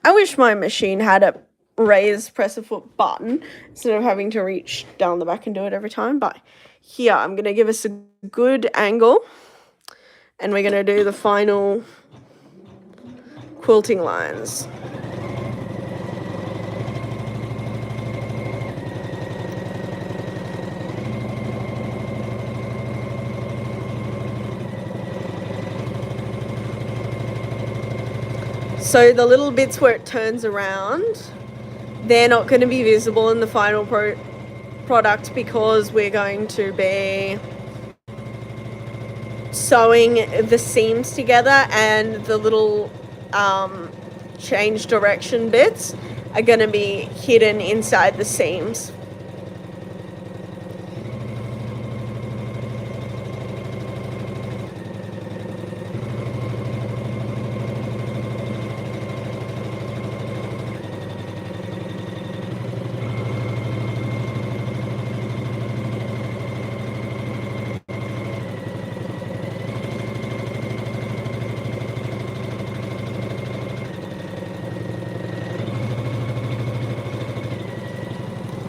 I wish my machine had a raise press a foot button instead of having to reach down the back and do it every time. But here, I'm going to give us a good angle and we're going to do the final quilting lines. So the little bits where it turns around, they're not going to be visible in the final product because we're going to be sewing the seams together, and the little change direction bits are going to be hidden inside the seams.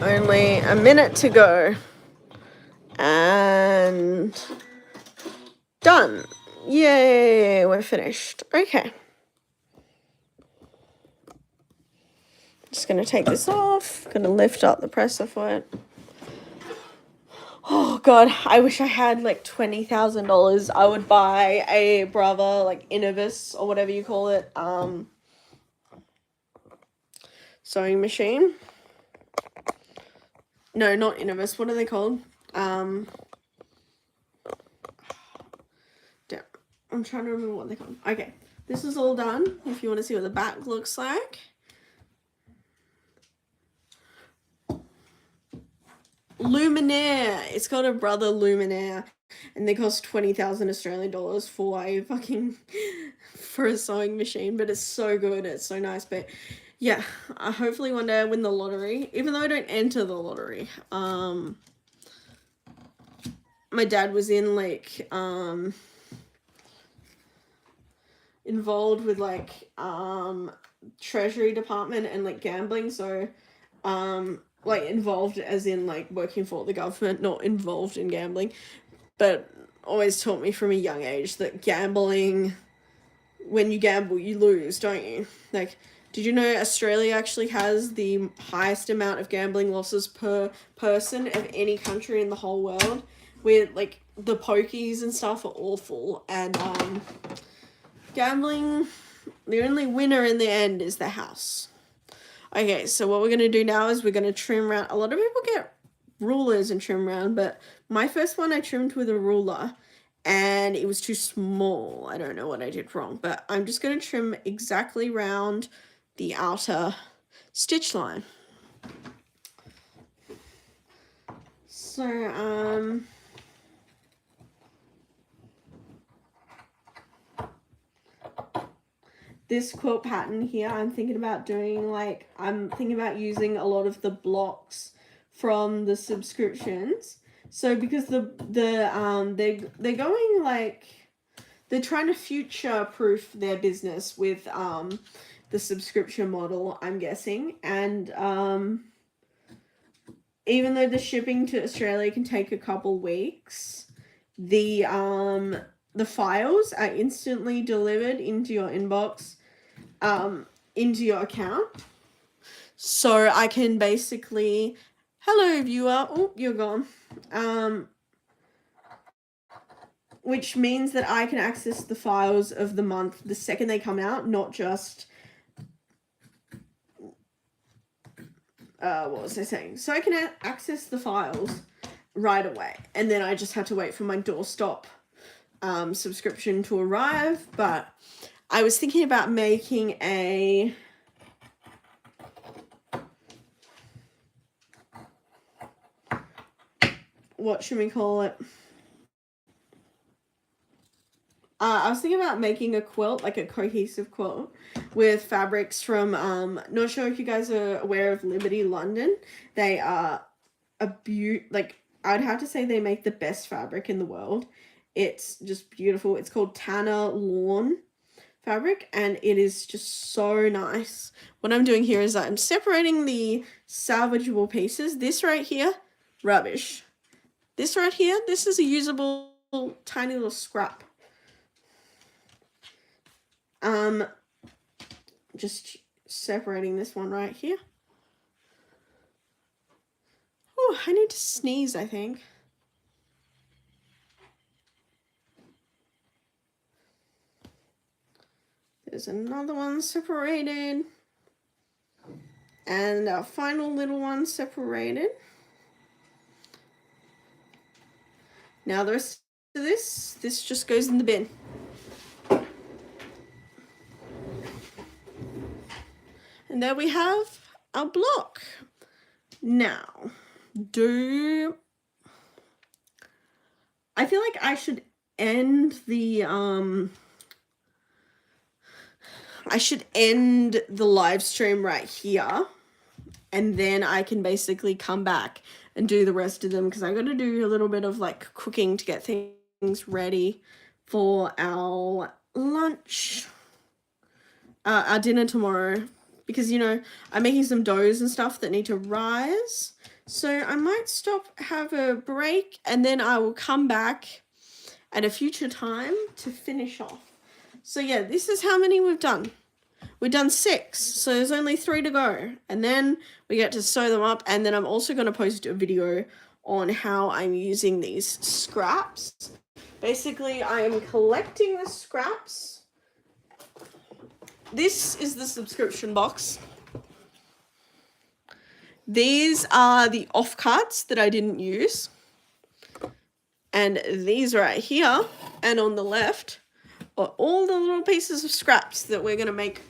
Only a minute to go. And done. Yay, we're finished. Okay. Just going to take this off. Going to lift up the presser foot. Oh, God, I wish I had like $20,000. I would buy a Brava, like Innovis or whatever you call it, sewing machine. No, not Innovis. What are they called? Damn. I'm trying to remember what they're called. Okay, this is all done. If you want to see what the back looks like. Luminaire. It's got a Brother Luminaire, and they cost 20,000 Australian dollars for a for a sewing machine. But it's so good. It's so nice. But yeah, hopefully one day I win the lottery. Even though I don't enter the lottery. My dad was in like involved with like treasury department and like gambling, so like involved as in like working for the government, not involved in gambling, but always taught me from a young age that gambling, when you gamble you lose, don't you? Like, did you know Australia actually has the highest amount of gambling losses per person of any country in the whole world, where like the pokies and stuff are awful, and gambling, the only winner in the end is the house. Okay, so what we're going to do now is we're going to trim around. A lot of people get rulers and trim around, but my first one I trimmed with a ruler and it was too small. I don't know what I did wrong, but I'm just going to trim exactly round the outer stitch line. So, this quilt pattern here, I'm thinking about doing like, I'm thinking about using a lot of the blocks from the subscriptions. So because they're going like, they're trying to future-proof their business with the subscription model, I'm guessing. And even though the shipping to Australia can take a couple weeks, the files are instantly delivered into your inbox, into your account. So I can basically, hello viewer, oh, you're gone. Which means that I can access the files of the month the second they come out, not just, what was I saying? So I can access the files right away, and then I just have to wait for my doorstop subscription to arrive. But I was thinking about making a what should we call it? I was thinking about making a quilt, like a cohesive quilt, with fabrics from, not sure if you guys are aware of Liberty London. They are like, I'd have to say they make the best fabric in the world. It's just beautiful. It's called Tanner Lawn fabric, and it is just so nice. What I'm doing here is I'm separating the salvageable pieces. This right here, rubbish. This right here, this is a usable tiny little scrap. Just separating this one right here. Oh, I need to sneeze, I think. There's another one separated. And our final little one separated. Now the rest of this just goes in the bin. And there we have our block. Now, I feel like I should end the live stream right here, and then I can basically come back and do the rest of them, because I got to do a little bit of like cooking to get things ready for our lunch, our dinner tomorrow, because, you know, I'm making some doughs and stuff that need to rise. So I might stop, have a break, and then I will come back at a future time to finish off. So yeah, this is how many we've done. We've done 6, so there's only 3 to go. And then we get to sew them up, and then I'm also going to post a video on how I'm using these scraps. Basically, I am collecting the scraps. This is the subscription box. These are the offcuts that I didn't use. And these right here, and on the left, are all the little pieces of scraps that we're going to make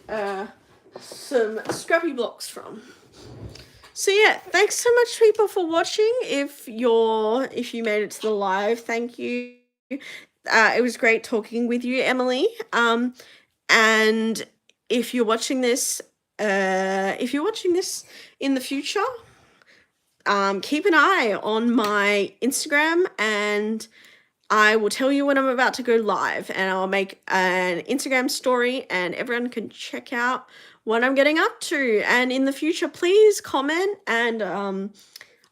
some scrappy blocks from. So yeah, thanks so much, people, for watching. If you made it to the live, thank you. It was great talking with you, Emily. And if you're watching this, in the future, keep an eye on my Instagram, and I will tell you when I'm about to go live, and I'll make an Instagram story, and everyone can check out what I'm getting up to. And in the future, please comment, and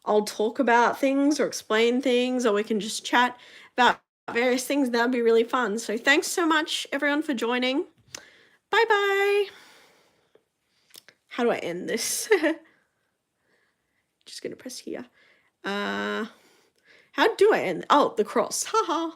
I'll talk about things or explain things, or we can just chat about various things. That'd be really fun. So thanks so much, everyone, for joining. Bye-bye. How do I end this? Just going to press here. How do I end? Oh, the cross. Haha.